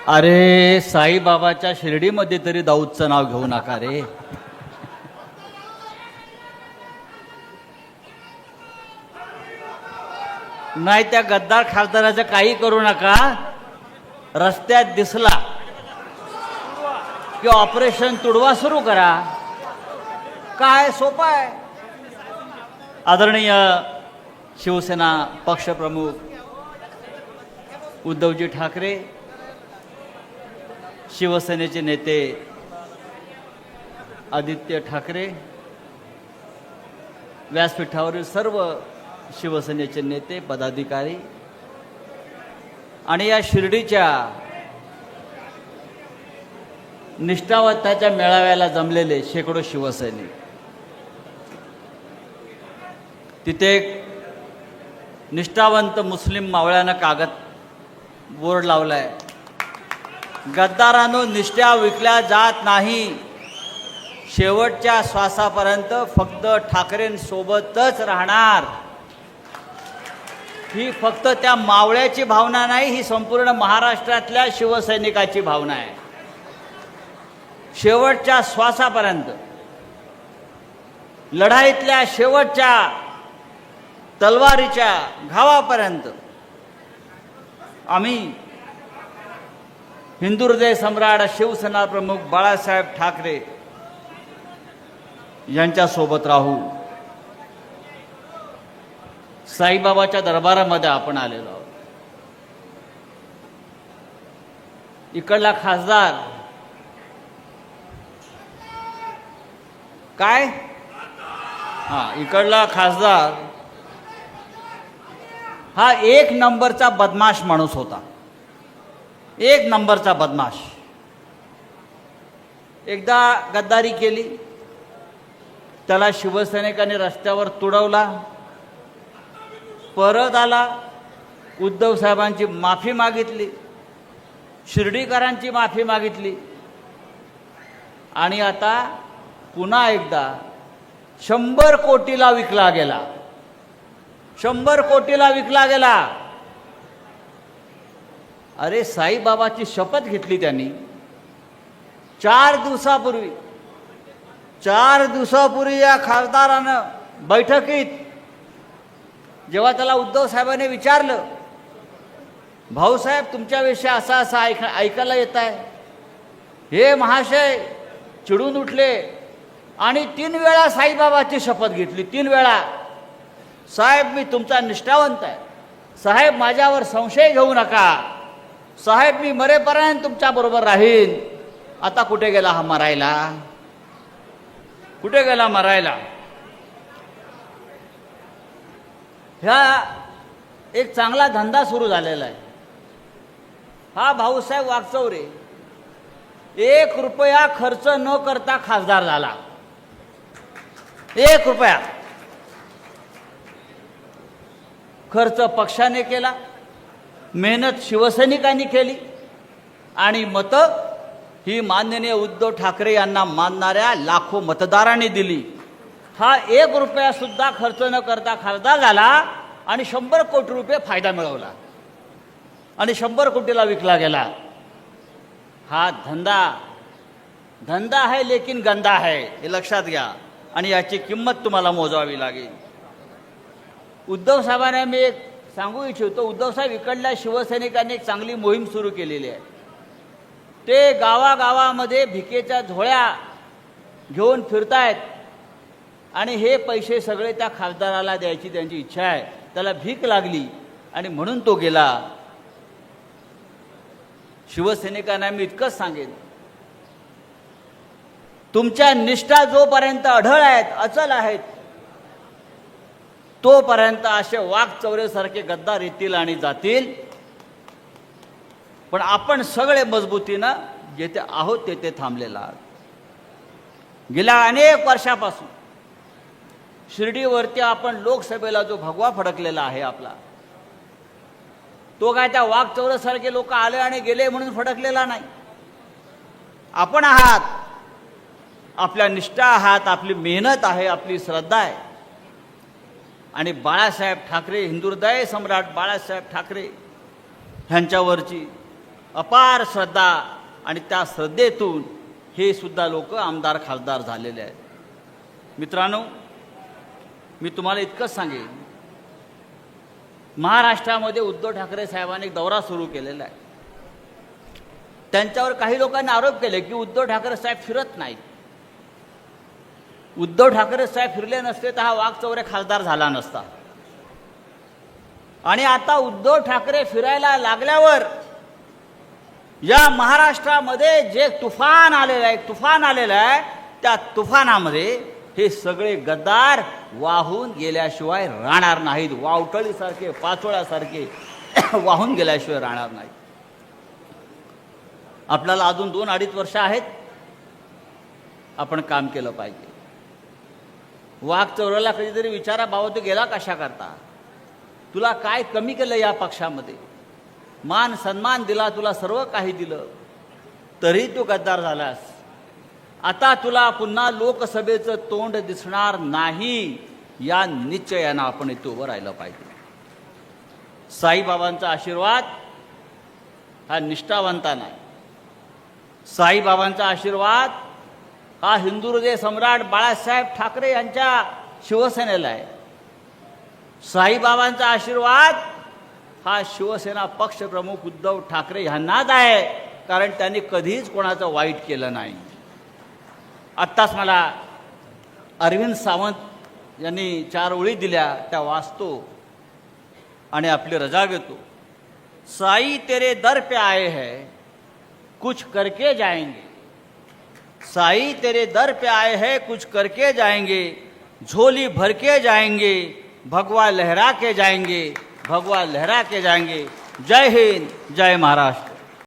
अरे साईबाबाच्या शिर्डीमध्ये तरी दाऊदचं नाव घेऊ नका रे. नाही त्या गद्दार खासदाराचं काही करू नका. रस्त्यात दिसला की ऑपरेशन तुडवा सुरू करा. काय सोपं आहे. आदरणीय शिवसेना पक्षप्रमुख उद्धवजी ठाकरे, शिवसेनेचे नेते आदित्य ठाकरे, व्यासपीठावरील सर्व शिवसेनेचे नेते पदाधिकारी आणि या शिर्डीच्या निष्ठावंताच्या मेळाव्याला जमलेले शेकडो शिवसैनिक. तिथे एक निष्ठावंत मुस्लिम मावळ्यानं कागद बोर्ड लावलाय, गद्दारांनो निष्ठा विकल्या जात नाही, शेवटच्या श्वासापर्यंत फक्त ठाकरेंसोबतच राहणार. ही फक्त त्या मावळ्याची भावना नाही, ही संपूर्ण महाराष्ट्रातल्या शिवसैनिकाची भावना आहे. शेवटच्या श्वासापर्यंत, लढाईतल्या शेवटच्या तलवारीच्या घावापर्यंत आम्ही हिंदू हृदय सम्राट शिवसेना प्रमुख बाळासाहेब ठाकरे यांच्यासोबत राहू. साईबाबाच्या दरबारामध्ये आपण आलेलो आहोत. इकडला खासदार काय, इकडला खासदार हा एक नंबरचा बदमाश माणूस होता. एक नंबरचा बदमाश. एकदा गद्दारी केली, त्याला शिवसैनिकांनी रस्त्यावर तुडवला, परत आला, उद्धव साहेबांची माफी मागितली, शिर्डीकरांची माफी मागितली आणि आता पुन्हा एकदा 100 कोटीला विकला गेला. 100 कोटीला विकला गेला. अरे साईबाबाची शपथ घेतली त्यांनी 4 दिवसापूर्वी. 4 दिवसापूर्वी या खासदारानं बैठकीत जेव्हा त्याला उद्धव साहेबांनी विचारलं, भाऊसाहेब तुमच्याविषयी असा असा ऐकायला येत आहे, हे महाशय चिडून उठले आणि 3 वेळा साईबाबाची शपथ घेतली. 3 वेळा, साहेब मी तुमचा निष्ठावंत आहे, साहेब माझ्यावर संशय घेऊ नका, साहेब मी मरेपर्यंत तुमच्याबरोबर राहीन. आता कुठे गेला हा मरायला? कुठे गेला मरायला? ह्या एक चांगला धंदा सुरू झालेला आहे. हा भाऊसाहेब वागचौरे 1 रुपया खर्च न करता खासदार झाला. 1 रुपया खर्च पक्षाने केला, मेहनत शिवसैनिकांनी केली आणि मतं ही माननीय उद्धव ठाकरे यांना मानणाऱ्या लाखो मतदारांनी दिली. हा 1 रुपया सुद्धा खर्च न करता खासदार झाला आणि 100 कोटी रुपये फायदा मिळवला आणि 100 कोटीला विकला गेला. हा धंदा है लेकिन गंदा है, हे लक्षात घ्या आणि याची किंमत तुम्हाला मोजावी लागेल. उद्धव साहेबांना मी एक सांगू इच्छितो, उद्धव साहेब इकडल्या शिवसैनिकांनी एक चांगली मोहीम सुरू केलेली आहे. ते गावागावामध्ये भिकेच्या झोळ्या घेऊन फिरतायत आणि हे पैसे सगळे त्या खासदाराला द्यायची त्यांची इच्छा आहे. त्याला भीक लागली आणि म्हणून तो गेला. शिवसैनिकांना मी इतकंच सांगेन, तुमच्या निष्ठा जोपर्यंत अढळ आहेत, अचल आहेत, तोपर्यंत असे वाघचौरेसारखे गद्दार येतील आणि जातील. पण आपण सगळे मजबूतीनं जेथे आहोत तेथे थांबलेला आहोत. गेल्या अनेक वर्षापासून शिर्डीवरती आपण लोकसभेला जो भगवा फडकलेला आहे आपला, तो काय त्या वाघचौरेसारखे लोक आले आणि गेले म्हणून फडकलेला नाही. आपण आहात, आपल्या निष्ठा आहात, आपली मेहनत आहे, आपली श्रद्धा आहे. आणि बाळासाहेब ठाकरे, हिंदू हृदय सम्राट बाळासाहेब ठाकरे ह्यांच्यावरची अपार श्रद्धा आणि त्या श्रद्धेतून हे सुद्धा लोक आमदार खासदार झालेले आहेत. मित्रांनो, मी तुम्हाला इतकंच सांगेन, महाराष्ट्रामध्ये उद्धव ठाकरे साहेबांनी एक दौरा सुरू केलेला आहे. त्यांच्यावर काही लोकांनी आरोप केले की उद्धव ठाकरे साहेब फिरत नाहीत. उद्धव ठाकरे साहेब फिरले नसते तर हा वाघचौरे खासदार झाला नसता. आणि आता उद्धव ठाकरे फिरायला लागल्यावर या महाराष्ट्रामध्ये जे तुफान आलेलं आहे त्या तुफानामध्ये हे सगळे गद्दार वाहून गेल्याशिवाय राहणार नाहीत. वावटळीसारखे, पाचोळ्यासारखे वाहून गेल्याशिवाय राहणार नाहीत. आपल्याला अजून 2-2.5 वर्ष आहेत. आपण काम केलं पाहिजे. वाघचौऱ्याला कधीतरी विचारा, बाबा तू गेला कशा करता? तुला काय कमी केलं या पक्षामध्ये? मान सन्मान दिला, तुला सर्व काही दिलं, तरी तू गद्दार झालास. आता तुला पुन्हा लोकसभेचं तोंड दिसणार नाही, या निश्चयानं आपण इथे उभं राहिलं पाहिजे. साईबाबांचा आशीर्वाद हा निष्ठावंतांना आहे. साईबाबांचा आशीर्वाद हा हिंदू हृदय सम्राट बाळासाहेब ठाकरे यांच्या शिवसेनेला आहे. साईबाबांचा आशीर्वाद हा शिवसेना पक्षप्रमुख उद्धव ठाकरे यांनाच आहे, कारण त्यांनी कधीच कोणाचं वाईट केलं नाही. आत्ताच मला अरविंद सावंत यांनी 4 ओळी दिल्या, त्या वाचतो आणि आपली रजा घेतो. साई तेरे दर पे आए हैं, कुछ करके जाएंगे. साई तेरे दर पे आए हैं, कुछ करके जाएंगे. झोली भर के जाएंगे, भगवा लहरा के जाएंगे, भगवा लहरा के जाएंगे. जय हिंद, जय महाराष्ट्र.